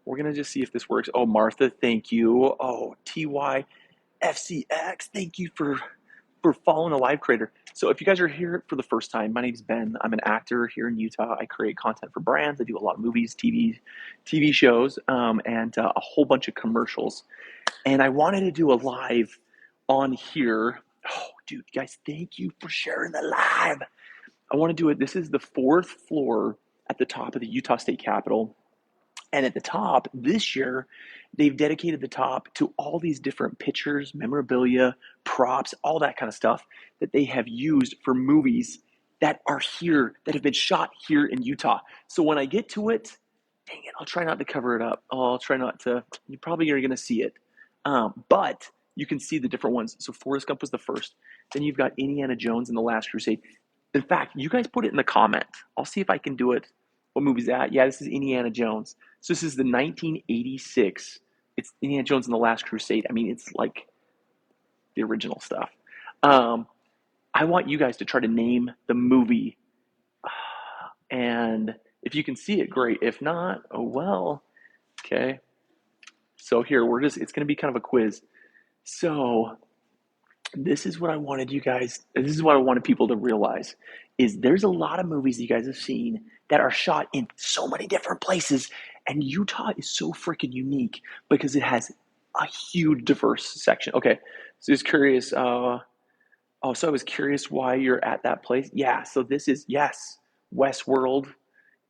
We're gonna just see if this works. Oh, Martha, thank you. Oh, TYFCX, thank you for following the live creator. So if you guys are here for the first time, my name is Ben. I'm an actor here in Utah. I create content for brands. I do a lot of movies, TV shows, and a whole bunch of commercials. And I wanted to do a live on here. Oh, dude, guys, thank you for sharing the live. I want to do it. This is the fourth floor at the top of the Utah State Capitol. And at the top, this year, they've dedicated the top to all these different pictures, memorabilia, props, all that kind of stuff that they have used for movies that are here, that have been shot here in Utah. So when I get to it, dang it, I'll try not to cover it up. Oh, I'll try not to, you probably are going to see it. But you can see the different ones. So Forrest Gump was the first. Then you've got Indiana Jones and the Last Crusade. In fact, you guys put it in the comment. I'll see if I can do it. What movie's that? Yeah, this is Indiana Jones. So this is the 1986. It's Indiana Jones and the Last Crusade. I mean, it's like the original stuff. Um, I want you guys to try to name the movie, and if you can see it, great. If not, oh well. Okay. So here it's going to be kind of a quiz. So this is what I wanted you guys, this is what I wanted people to realize is there's a lot of movies you guys have seen that are shot in so many different places, and Utah is so freaking unique because it has a huge diverse section. Okay, so I was curious, so I was curious why you're at that place. Yeah, so this is, yes, Westworld.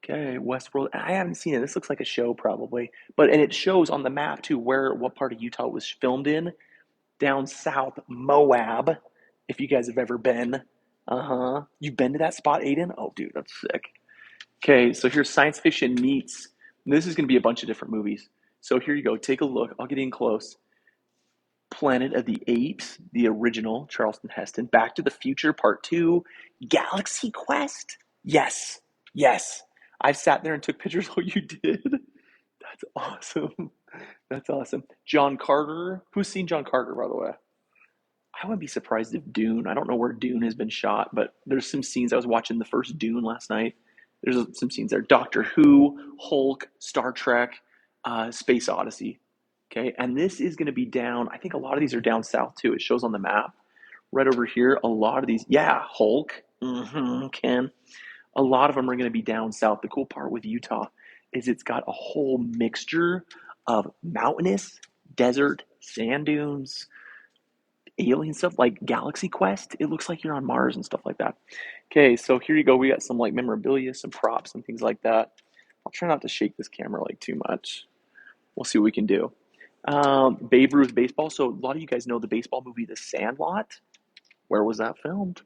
Okay, Westworld. I haven't seen it. This looks like a show probably, and it shows on the map too what part of Utah it was filmed in. Down south, Moab, if you guys have ever been. Uh-huh. You've been to that spot, Aiden? Oh, dude, that's sick. Okay, so here's science fiction meets. This is going to be a bunch of different movies. So here you go. Take a look. I'll get in close. Planet of the Apes, the original, Charlton Heston. Back to the Future, Part 2. Galaxy Quest. Yes. Yes. I've sat there and took pictures. Oh, you did? That's awesome. That's awesome. John Carter. Who's seen John Carter, by the way? I wouldn't be surprised if Dune, I don't know where Dune has been shot, but there's some scenes. I was watching the first Dune last night. There's some scenes there. Doctor Who, Hulk, Star Trek, Space Odyssey. Okay, and this is going to be down, I think a lot of these are down south too. It shows on the map. Right over here, a lot of these, yeah, Hulk, Ken. A lot of them are going to be down south. The cool part with Utah is it's got a whole mixture of mountainous, desert, sand dunes, alien stuff like Galaxy Quest. It looks like you're on Mars and stuff like that. Okay, so here you go. We got some like memorabilia, some props, and things like that. I'll try not to shake this camera like too much. We'll see what we can do. Babe Ruth baseball. So a lot of you guys know the baseball movie The Sandlot. Where was that filmed?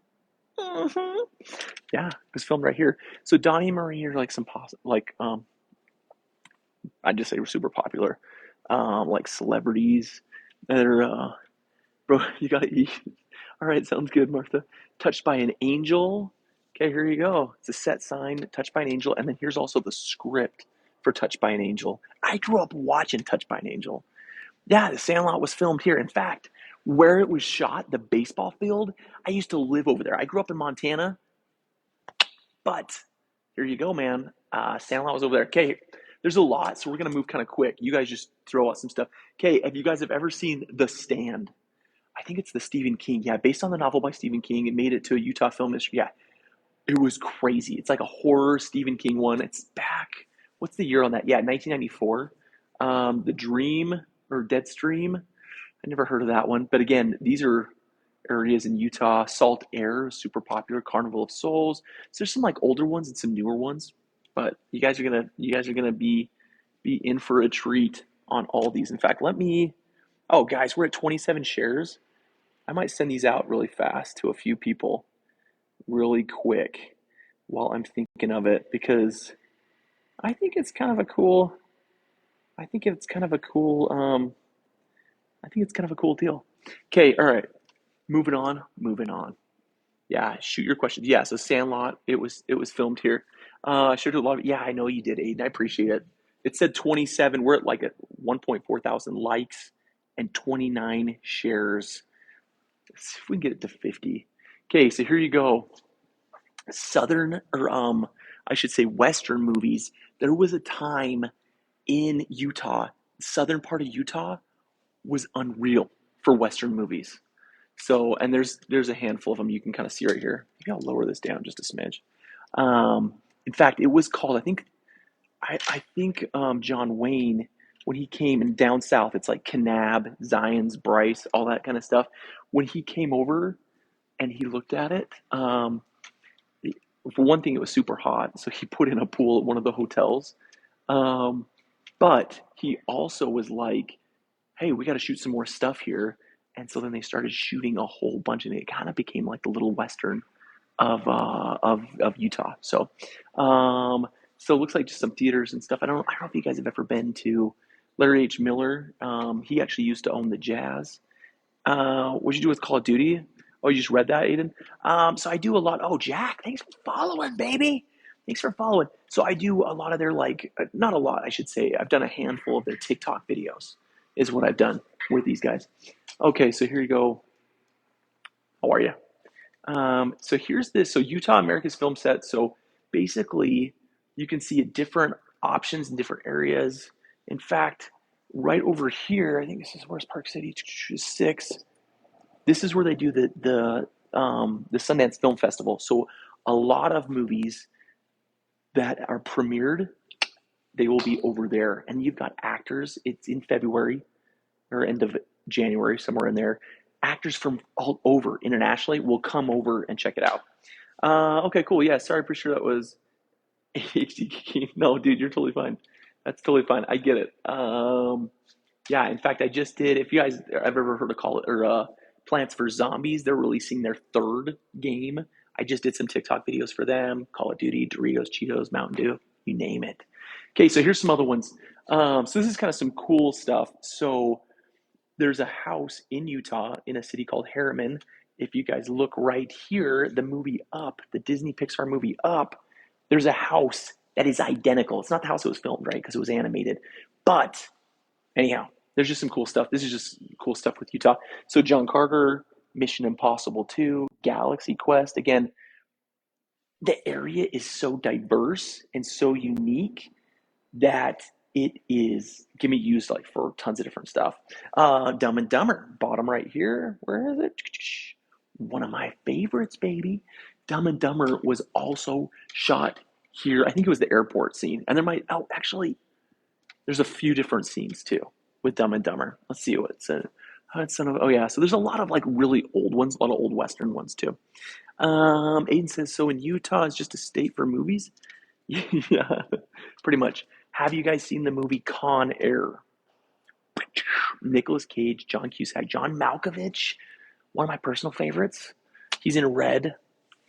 Mm-hmm. Yeah, it was filmed right here. So Donnie and Marie are like I'd just say we're super popular, like celebrities that are bro, you gotta eat. All right, sounds good, Martha. Touched by an Angel. Okay, here you go. It's a set sign, Touched by an Angel. And then here's also the script for Touched by an Angel. I grew up watching Touched by an Angel. Yeah, The Sandlot was filmed here. In fact, where it was shot, the baseball field, I used to live over there. I grew up in Montana, but here you go, man. Sandlot was over there. Okay, there's a lot, so we're going to move kind of quick. You guys just throw out some stuff. Okay, if you guys have ever seen The Stand, I think it's the Stephen King. Yeah, based on the novel by Stephen King. It made it to a Utah Film Institute. Yeah, it was crazy. It's like a horror Stephen King one. It's back. What's the year on that? Yeah, 1994. The Dream or Deadstream. I never heard of that one. But again, these are areas in Utah. Salt Air, super popular. Carnival of Souls. So there's some like older ones and some newer ones. But you guys are gonna be in for a treat on all these. In fact, oh guys, we're at 27 shares. I might send these out really fast to a few people really quick while I'm thinking of it because I think it's kind of a cool I think it's kind of a cool I think it's kind of a cool deal. Okay, all right. Moving on. Yeah, shoot your questions. Yeah, so Sandlot, it was filmed here. I shared a lot of, yeah, I know you did, Aiden. I appreciate it. It said 27. We're at like at 1.4 thousand likes and 29 shares. Let's see if we can get it to 50. Okay, so here you go. Southern or I should say Western movies. There was a time in Utah, southern part of Utah was unreal for Western movies. So, and there's a handful of them you can kind of see right here. Maybe I'll lower this down just a smidge. In fact, it was called, I think John Wayne, when he came in down south, it's like Kanab, Zions, Bryce, all that kind of stuff. When he came over and he looked at it, for one thing, it was super hot, so he put in a pool at one of the hotels. Um, but he also was like, "Hey, we got to shoot some more stuff here." And so then they started shooting a whole bunch, and it kind of became like the little western of Utah. So it looks like just some theaters and stuff. I don't know if you guys have ever been to Larry H. Miller. He actually used to own the Jazz. What'd you do with Call of Duty? Oh, you just read that, Aiden? So I do a lot. Oh, Jack, thanks for following, baby. Thanks for following. So I do a lot of their not a lot, I should say. I've done a handful of their TikTok videos, is what I've done with these guys. Okay, so here you go. How are you? So here's this. So Utah America's Film Set. So basically, you can see different options in different areas. In fact, right over here, I think this is where's Park City 6. This is where they do the Sundance Film Festival. So a lot of movies that are premiered, they will be over there. And you've got actors. It's in February or end of January, somewhere in there. Actors from all over internationally will come over and check it out. Okay, cool. Yeah, sorry, pretty sure that was HD. No, dude, you're totally fine. That's totally fine. I get it. Yeah, in fact, I just did. If you guys have ever heard of Call It or Plants vs Zombies, they're releasing their 3rd game. I just did some TikTok videos for them. Call of Duty, Doritos, Cheetos, Mountain Dew, you name it. Okay, so here's some other ones. So this is kind of some cool stuff. So there's a house in Utah in a city called Harriman. If you guys look right here, the movie Up, the Disney Pixar movie Up, there's a house that is identical. It's not the house that was filmed, right? Because it was animated. But anyhow, there's just some cool stuff. This is just cool stuff with Utah. So John Carter, Mission Impossible 2, Galaxy Quest. Again, the area is so diverse and so unique that it can be used like for tons of different stuff. Dumb and Dumber, bottom right here. Where is it? One of my favorites, baby. Dumb and Dumber was also shot here. I think it was the airport scene. And actually, there's a few different scenes too with Dumb and Dumber. Let's see what it said. Oh yeah, so there's a lot of like really old ones, a lot of old Western ones too. Aiden says, so in Utah is just a state for movies? Yeah, pretty much. Have you guys seen the movie Con Air? Nicolas Cage, John Cusack, John Malkovich, one of my personal favorites. He's in Red,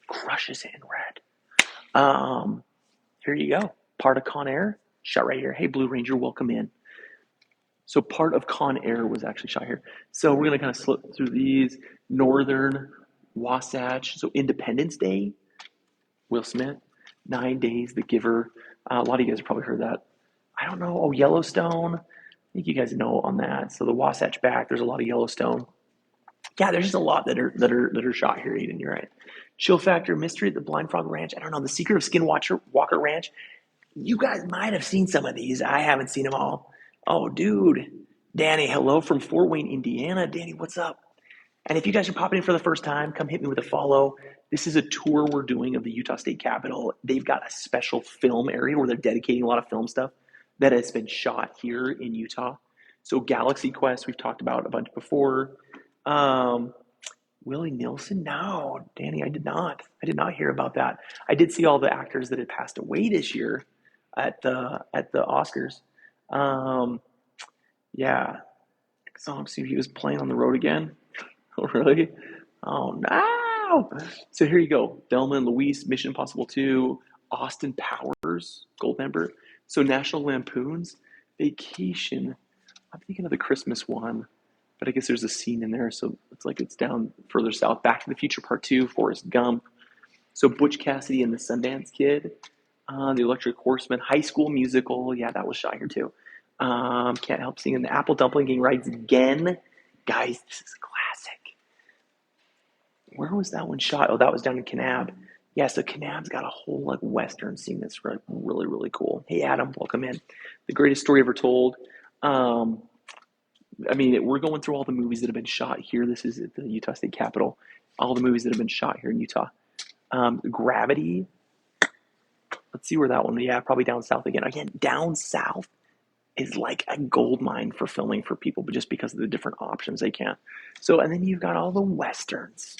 crushes it in Red. Here you go. Part of Con Air, shot right here. Hey, Blue Ranger, welcome in. So part of Con Air was actually shot here. So we're going to kind of slip through these. Northern, Wasatch. So Independence Day, Will Smith. 9 Days, The Giver. A lot of you guys have probably heard that. I don't know. Oh, Yellowstone. I think you guys know on that. So the Wasatch Back. There's a lot of Yellowstone. Yeah, there's just a lot that are shot here, Eden. You're right. Chill Factor, Mystery at the Blind Frog Ranch. I don't know. The Secret of Skinwalker Ranch. You guys might have seen some of these. I haven't seen them all. Oh, dude. Danny, hello from Fort Wayne, Indiana. Danny, what's up? And if you guys are popping in for the first time, come hit me with a follow. This is a tour we're doing of the Utah State Capitol. They've got a special film area where they're dedicating a lot of film stuff that has been shot here in Utah. So Galaxy Quest, we've talked about a bunch before. Willie Nelson? No, Danny, I did not. I did not hear about that. I did see all the actors that had passed away this year at the Oscars. Yeah. So he was playing on the road again. Oh, really? Oh, no. So here you go. Thelma and Louise, Mission Impossible 2, Austin Powers, Goldmember. So National Lampoon's Vacation. I'm thinking of the Christmas one, but I guess there's a scene in there, so it's like it's down further south. Back to the Future Part 2, Forrest Gump. So Butch Cassidy and the Sundance Kid, The Electric Horseman, High School Musical. Yeah, that was shot here too. Can't help singing. The Apple Dumpling Gang Rides Again. Guys, this is a classic. Where was that one shot? Oh, that was down in Kanab. Yeah, so Kanab's got a whole like Western scene that's really, really cool. Hey, Adam, welcome in. The greatest story ever told. Um, I mean, we're going through all the movies that have been shot here. This is at the Utah State Capitol. All the movies that have been shot here in Utah. Gravity. Let's see where that one. Yeah, probably down south again. Again, down south is like a gold mine for filming for people, but just because of the different options they can. So, and then you've got all the westerns,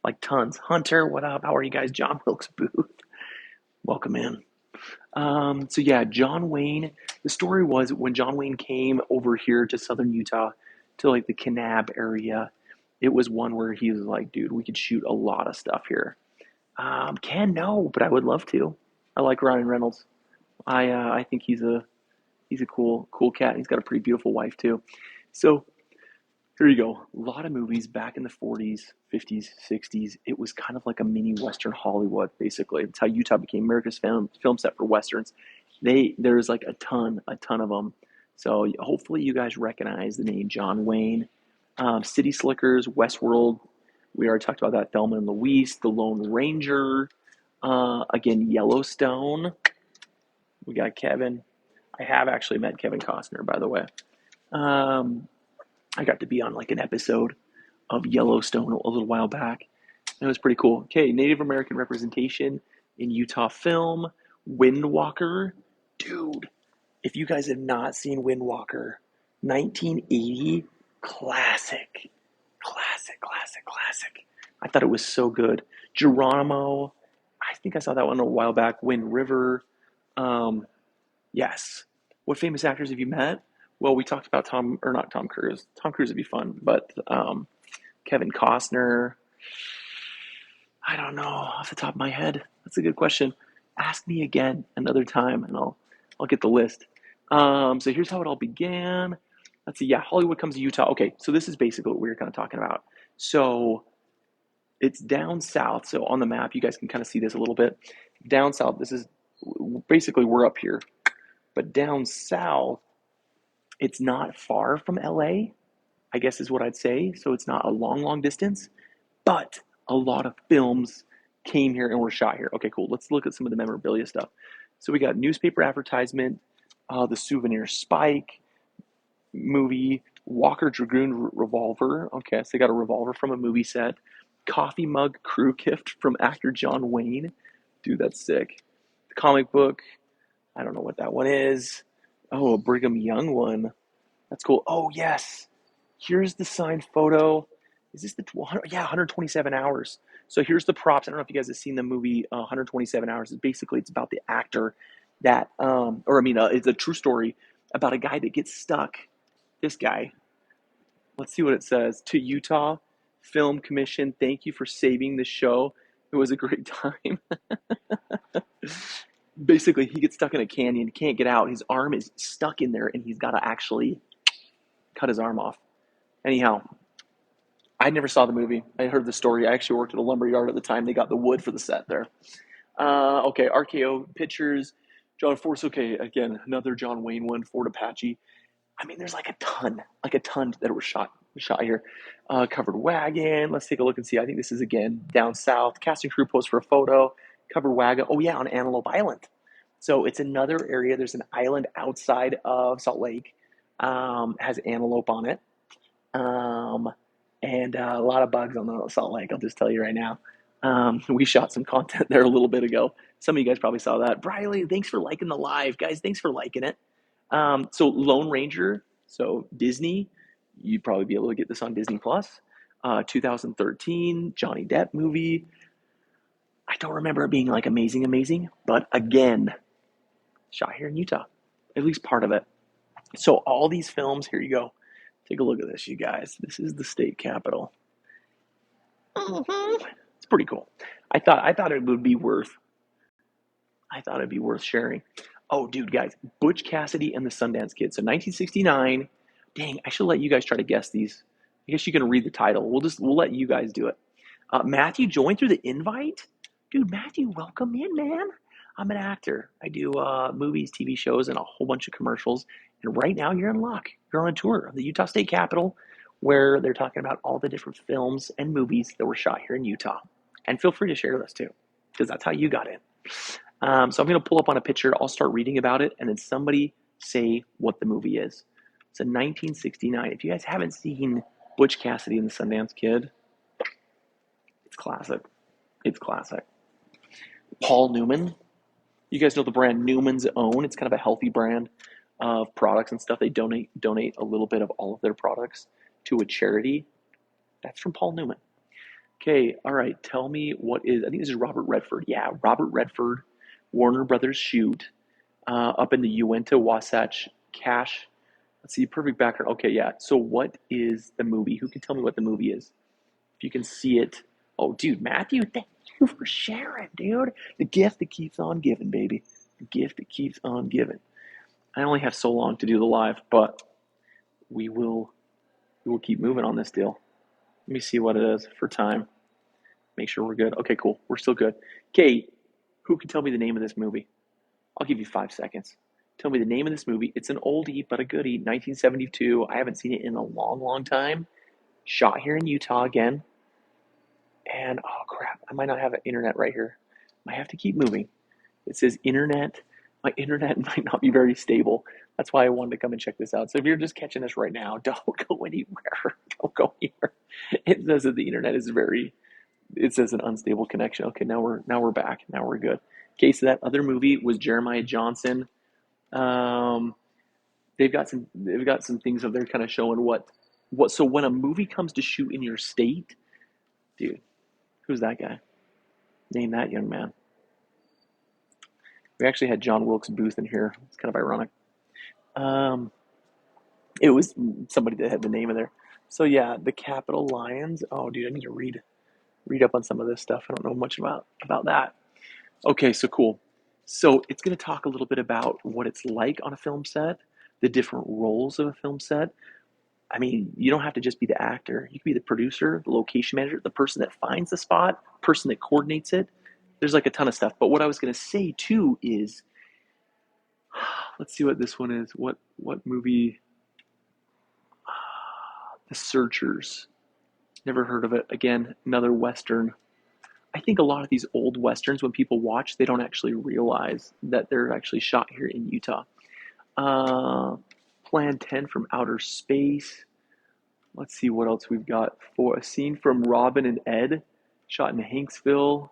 like tons. Hunter, what up? How are you guys? John Wilkes Booth, welcome in. So yeah, John Wayne. The story was when John Wayne came over here to southern Utah, to like the Kanab area. It was one where he was like, "Dude, we could shoot a lot of stuff here." Can no, but I would love to. I like Ryan Reynolds. I think he's a cool cat. He's got a pretty beautiful wife too. So here you go. A lot of movies back in the 40s, 50s, 60s. It was kind of like a mini Western Hollywood, basically. It's how Utah became America's film set for Westerns. There's like a ton of them. So hopefully you guys recognize the name John Wayne. City Slickers, Westworld. We already talked about that. Thelma and Louise, The Lone Ranger. Again, Yellowstone. We got Kevin. I have actually met Kevin Costner, by the way. Um, I got to be on like an episode of Yellowstone a little while back. It was pretty cool. Okay, Native American representation in Utah film. Windwalker. Dude, if you guys have not seen Windwalker, 1980, classic. Classic. I thought it was so good. Geronimo. I think I saw that one a while back. Wind River. Um, yes. What famous actors have you met? Well, we talked about not Tom Cruise. Tom Cruise would be fun, but Kevin Costner. I don't know off the top of my head. That's a good question. Ask me again another time, and I'll get the list. So here's how it all began. Let's see. Yeah, Hollywood comes to Utah. Okay, so this is basically what we were kind of talking about. So it's down south. So on the map, you guys can kind of see this a little bit. Down south, this is basically we're up here, but down south, it's not far from LA, I guess is what I'd say. So it's not a long distance, but a lot of films came here and were shot here. Okay, cool. Let's look at some of the memorabilia stuff. So we got newspaper advertisement, the Souvenir Spike movie, Walker Dragoon revolver. Okay, so they got a revolver from a movie set. Coffee mug crew gift from actor John Wayne. Dude, that's sick. The comic book. I don't know what that one is. Oh, a Brigham Young one. That's cool. Oh, yes. Here's the signed photo. Is this the 127 hours? So here's the props. I don't know if you guys have seen the movie 127 Hours. It's about the actor that, it's a true story about a guy that gets stuck. This guy. Let's see what it says. To Utah Film Commission, thank you for saving the show. It was a great time. Basically, he gets stuck in a canyon, can't get out. His arm is stuck in there, and he's got to actually cut his arm off. Anyhow, I never saw the movie. I heard the story. I actually worked at a lumber yard at the time. They got the wood for the set there. Okay, RKO Pictures, John Force. Okay, again, another John Wayne one, Ford Apache. I mean, there's like a ton that were shot here. Covered wagon. Let's take a look and see. I think this is again down south. Casting crew post for a photo. Covered wagon. Oh yeah, on Antelope Island. So it's another area. There's an island outside of Salt Lake. Has antelope on it. Um, and a lot of bugs on the Salt Lake. I'll just tell you right now. We shot some content there a little bit ago. Some of you guys probably saw that. Briley, thanks for liking the live, guys. Thanks for liking it. So Lone Ranger, so Disney, you'd probably be able to get this on Disney Plus. 2013 Johnny Depp movie. I don't remember it being like amazing, but again, shot here in Utah, at least part of it. So all these films, here you go. Take a look at this, you guys. This is the state capitol. It's pretty cool. I thought it'd be worth sharing. Oh, dude, guys, Butch Cassidy and the Sundance Kid. So 1969. Dang, I should let you guys try to guess these. I guess you can read the title. We'll let you guys do it. Matthew joined through the invite. Dude, Matthew, welcome in, man. I'm an actor. I do movies, TV shows, and a whole bunch of commercials. And right now, you're in luck. You're on a tour of the Utah State Capitol, where they're talking about all the different films and movies that were shot here in Utah. And feel free to share this too. because that's how you got in. So I'm going to pull up on a picture. I'll start reading about it, and then somebody say what the movie is. It's a 1969. If you guys haven't seen Butch Cassidy and the Sundance Kid, it's classic. It's classic. Paul Newman. You guys know the brand Newman's Own. It's kind of a healthy brand of products and stuff. They donate a little bit of all of their products to a charity. That's from Paul Newman. Okay, all right. Tell me what is. I think this is Robert Redford. Yeah, Robert Redford, Warner Brothers shoot up in the Uinta Wasatch Cache. Let's see, perfect background. Okay, yeah. So what is the movie? Who can tell me what the movie is? If you can see it. Oh, dude, Matthew, thank you for sharing, dude. The gift that keeps on giving, baby. The gift that keeps on giving. I only have so long to do the live, but we will keep moving on this deal. Let me see what it is for time. Make sure we're good. Okay, cool. We're still good. Kate, who can tell me the name of this movie? I'll give you 5 seconds. Tell me the name of this movie. It's an oldie but a goodie. 1972. I haven't seen it in a long, long time. Shot here in Utah again. And oh crap, I might not have an internet right here. I have to keep moving. It says internet. My internet might not be very stable. That's why I wanted to come and check this out. So if you're just catching this right now, don't go anywhere. Don't go anywhere. It says that the internet is very. It says an unstable connection. Okay, now we're back. Now we're good. Okay, so that other movie was Jeremiah Johnson. They've got some things up there kind of showing what. So when a movie comes to shoot in your state, dude, who's that guy? Name that young man. We actually had John Wilkes Booth in here. It's kind of ironic. It was somebody that had the name in there. So yeah, the Capitol Lions. Oh, dude, I need to read up on some of this stuff. I don't know much about that. Okay, so cool. So it's going to talk a little bit about what it's like on a film set, the different roles of a film set. I mean, you don't have to just be the actor. You can be the producer, the location manager, the person that finds the spot, person that coordinates it. There's like a ton of stuff. But what I was going to say too is, let's see what this one is. What movie? The Searchers. Never heard of it. Again, another Western. I think a lot of these old Westerns, when people watch, they don't actually realize that they're actually shot here in Utah. Plan 10 from Outer Space. Let's see what else we've got. For a scene from Robin and Ed, shot in Hanksville.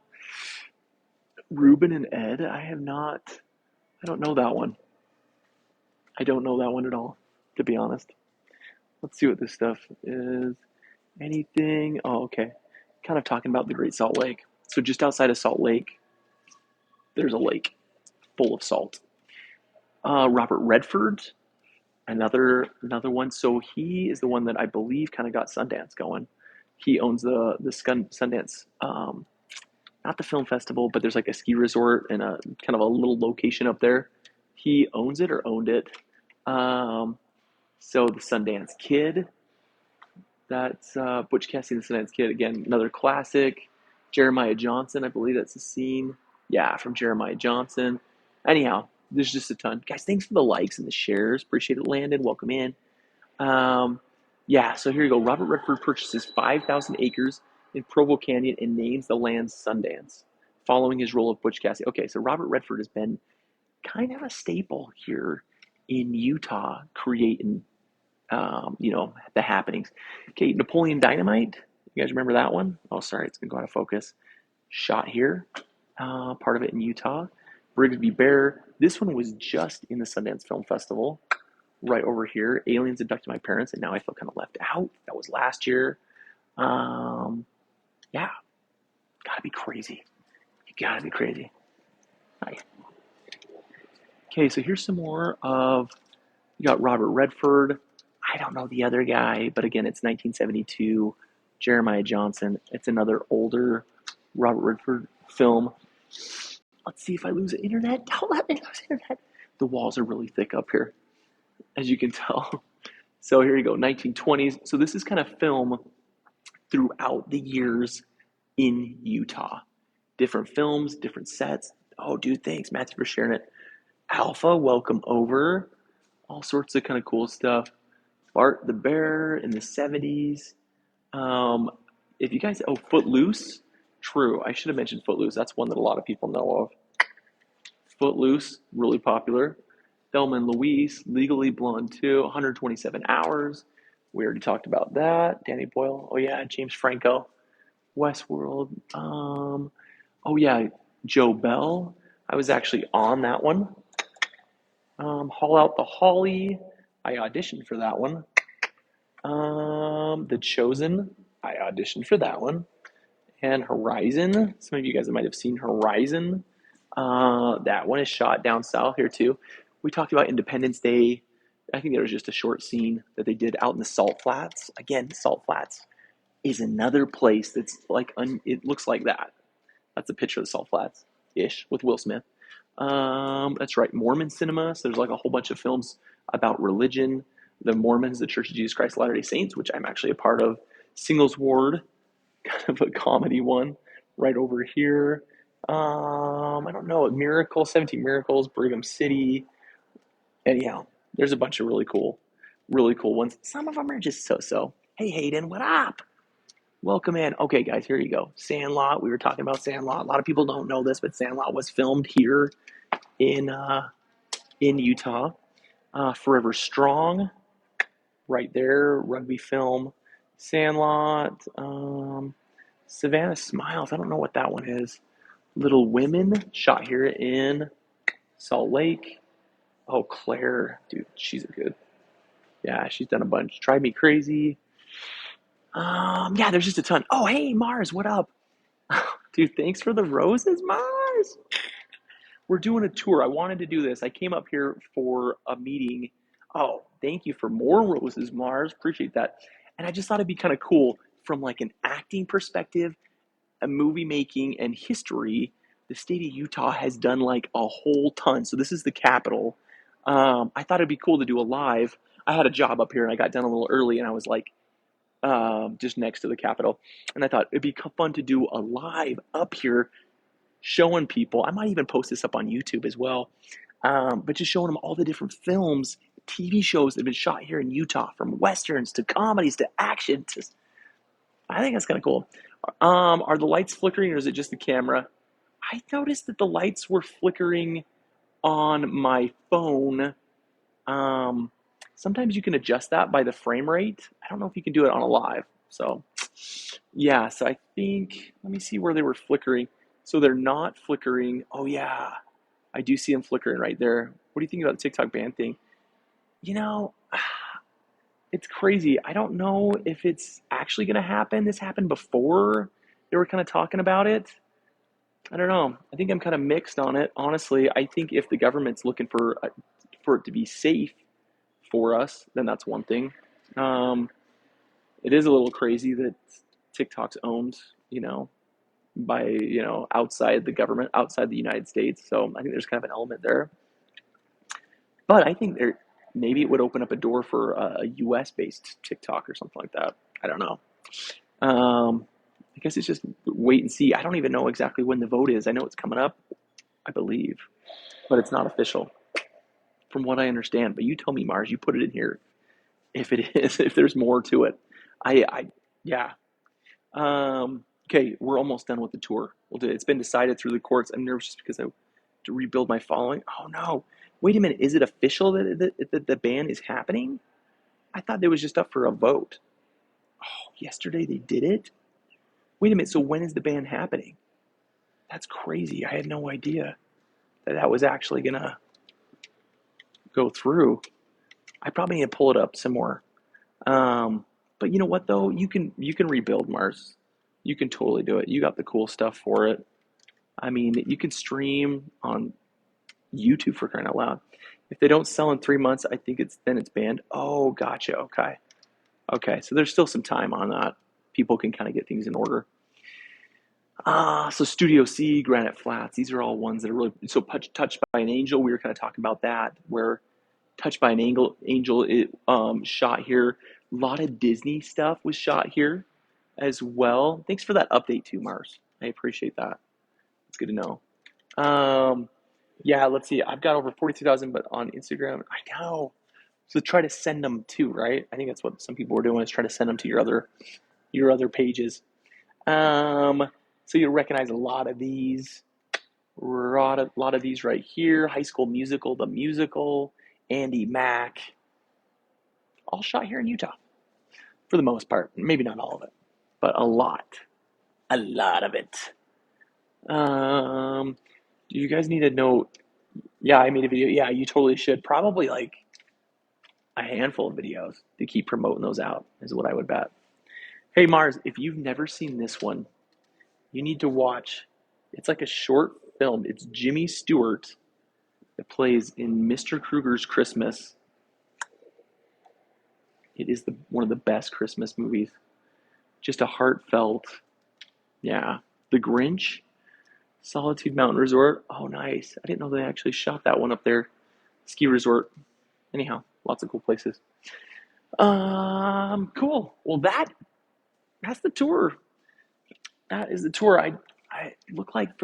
Ruben and Ed, I don't know that one. I don't know that one at all, to be honest. Let's see what this stuff is. Anything? Oh, okay. Kind of talking about the Great Salt Lake. So just outside of Salt Lake, there's a lake full of salt. Robert Redford, another one. So he is the one that I believe kind of got Sundance going. He owns the Sundance, not the film festival, but there's like a ski resort and a kind of a little location up there. He owns it or owned it. So the Sundance Kid. That's Butch Cassidy and the Sundance Kid. Again, another classic. Jeremiah Johnson, I believe that's the scene. Yeah, from Jeremiah Johnson. Anyhow, there's just a ton. Guys, thanks for the likes and the shares. Appreciate it, Landon. Welcome in. Yeah, so here you go. Robert Redford purchases 5,000 acres in Provo Canyon and names the land Sundance, following his role of Butch Cassidy. Okay, so Robert Redford has been kind of a staple here in Utah, creating the happenings. Okay, Napoleon Dynamite. You guys remember that one? Oh, sorry, it's going to go out of focus. Shot here, part of it in Utah. Brigsby Bear. This one was just in the Sundance Film Festival, right over here. Aliens Abducted My Parents, and now I feel kind of left out. That was last year. Yeah, gotta be crazy. You gotta be crazy. Hi. Okay, so here's some more of. You got Robert Redford. I don't know the other guy, but again, it's 1972. Jeremiah Johnson. It's another older Robert Redford film. Let's see if I lose the internet. Don't let me lose internet. The walls are really thick up here, as you can tell. So here you go, 1920s. So this is kind of film throughout the years in Utah. Different films, different sets. Oh, dude, thanks, Matthew, for sharing it. Alpha, welcome over. All sorts of kind of cool stuff. Bart the Bear in the 70s. If you guys, Footloose, True. I should have mentioned Footloose. That's one that a lot of people know of. Footloose, really popular. Thelma and Louise, Legally Blonde 2, 127 Hours. We already talked about that. Danny Boyle. Oh yeah, James Franco. Westworld. Oh yeah, Joe Bell. I was actually on that one. Haul Out the Holly. I auditioned for that one. The Chosen. I auditioned for that one. And Horizon. Some of you guys might have seen Horizon. That one is shot down south here too. We talked about Independence Day. I think there was just a short scene that they did out in the Salt Flats. Again, Salt Flats is another place that's like it looks like that. That's a picture of the Salt Flats ish with Will Smith. That's right, Mormon cinema. So there's like a whole bunch of films about religion. The Mormons, the Church of Jesus Christ of Latter-day Saints, which I'm actually a part of. Singles Ward, kind of a comedy one, right over here. I don't know, Miracle, 17 Miracles, Brigham City. Anyhow, there's a bunch of really cool ones. Some of them are just so-so. Hey, Hayden, what up? Welcome in. Okay, guys, here you go. Sandlot. We were talking about Sandlot. A lot of people don't know this, but Sandlot was filmed here in Utah. Forever Strong, right there. Rugby film. Sandlot. Savannah Smiles. I don't know what that one is. Little Women, shot here in Salt Lake. Oh, Claire, dude, she's a good. Yeah, she's done a bunch. Drive Me Crazy. Yeah, there's just a ton. Oh, hey, Mars, what up? Dude, thanks for the roses, Mars. We're doing a tour. I wanted to do this. I came up here for a meeting. Oh, thank you for more roses, Mars. Appreciate that. And I just thought it'd be kind of cool from like an acting perspective, a movie making and history. The state of Utah has done like a whole ton. So this is the capital. I thought it'd be cool to do a live. I had a job up here and I got done a little early and I was like, just next to the Capitol. And I thought it'd be fun to do a live up here showing people. I might even post this up on YouTube as well. But just showing them all the different films, TV shows that have been shot here in Utah, from westerns to comedies to action. I think that's kind of cool. Are the lights flickering or is it just the camera? I noticed that the lights were flickering on my phone. Sometimes you can adjust that by the frame rate. I don't know if you can do it on a live. So, yeah, so I think, let me see where they were flickering. So they're not flickering. Oh, yeah, I do see them flickering right there. What do you think about the TikTok ban thing? You know, it's crazy. I don't know if it's actually going to happen. This happened before. They were kind of talking about it. I don't know. I think I'm kind of mixed on it. Honestly, I think if the government's looking for it to be safe for us, then that's one thing. Um, it is a little crazy that TikTok's owned, by, outside the government, outside the United States. So I think there's kind of an element there. But I think maybe it would open up a door for a US based TikTok or something like that. I don't know. I guess it's just wait and see. I don't even know exactly when the vote is. I know it's coming up, I believe, but it's not official from what I understand. But you tell me, Mars, you put it in here if it is, if there's more to it. Yeah. Okay, we're almost done with the tour. It's been decided through the courts. I'm nervous just because I have to rebuild my following. Oh no, wait a minute. Is it official that the ban is happening? I thought it was just up for a vote. Oh, yesterday they did it? Wait a minute, so when is the ban happening? That's crazy. I had no idea that was actually gonna go through. I probably need to pull it up some more. But you know what though? You can rebuild, Mars. You can totally do it. You got the cool stuff for it. I mean, you can stream on YouTube, for crying out loud. If they don't sell in 3 months, I think it's banned. Oh, gotcha. Okay. So there's still some time on that. People can kind of get things in order. So Studio C, Granite Flats, these are all ones that are really, so Touched by an Angel, we were kind of talking about that, where Touched by an Angel, it shot here. A lot of Disney stuff was shot here as well. Thanks for that update too, Mars. I appreciate that. It's good to know. Yeah, let's see. I've got over 42,000, but on Instagram, I know. So try to send them too, right? I think that's what some people were doing, is try to send them to your other pages. So you'll recognize a lot of these. A lot of these right here. High School Musical, the musical, Andy Mack. All shot here in Utah for the most part. Maybe not all of it, but a lot. A lot of it. Do you guys need to know? Yeah, I made a video. Yeah, you totally should. Probably like a handful of videos to keep promoting those out, is what I would bet. Hey, Mars, if you've never seen this one, you need to watch. It's like a short film. It's Jimmy Stewart that plays in Mr. Krueger's Christmas. It is one of the best Christmas movies. Just a heartfelt, yeah. The Grinch, Solitude Mountain Resort. Oh, nice. I didn't know they actually shot that one up there. Ski resort. Anyhow, lots of cool places. Cool. Well, that's the tour. That is the tour. I look like for the